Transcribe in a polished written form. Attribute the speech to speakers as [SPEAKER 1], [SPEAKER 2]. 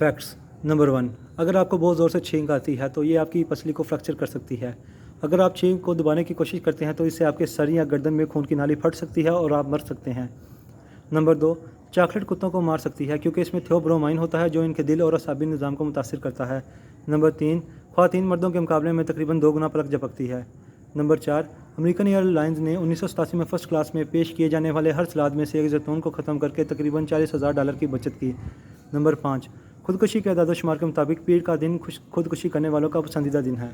[SPEAKER 1] Facts. Number 1, अगर आपको बहुत ज़ोर से छींक आती है तो ये आपकी पसली को फ्रैक्चर कर सकती है। अगर आप छींक को दबाने की कोशिश करते हैं तो इससे आपके सर या गर्दन में खून की नाली फट सकती है और आप मर सकते हैं। नंबर 2, चॉकलेट कुत्तों को मार सकती है क्योंकि इसमें थियोब्रोमाइन होता है जो इनके दिल और असाबी निज़ाम को मुतासिर करता है। नंबर 3, ख़वातीन मर्दों के मुकाबले में तकरीबन 2 गुना पलक झपकती है। नंबर 4, अमेरिकन एयरलाइंस ने 1987 में फ़र्स्ट क्लास में पेश किए जाने वाले हर सलाद में से एक जैतून को ख़त्म करके तकरीबन $40,000 की बचत की। नंबर 5, खुदकुशी के अदाद शुमार के मुताबिक पीर का दिन खुदकुशी करने वालों का पसंदीदा दिन है।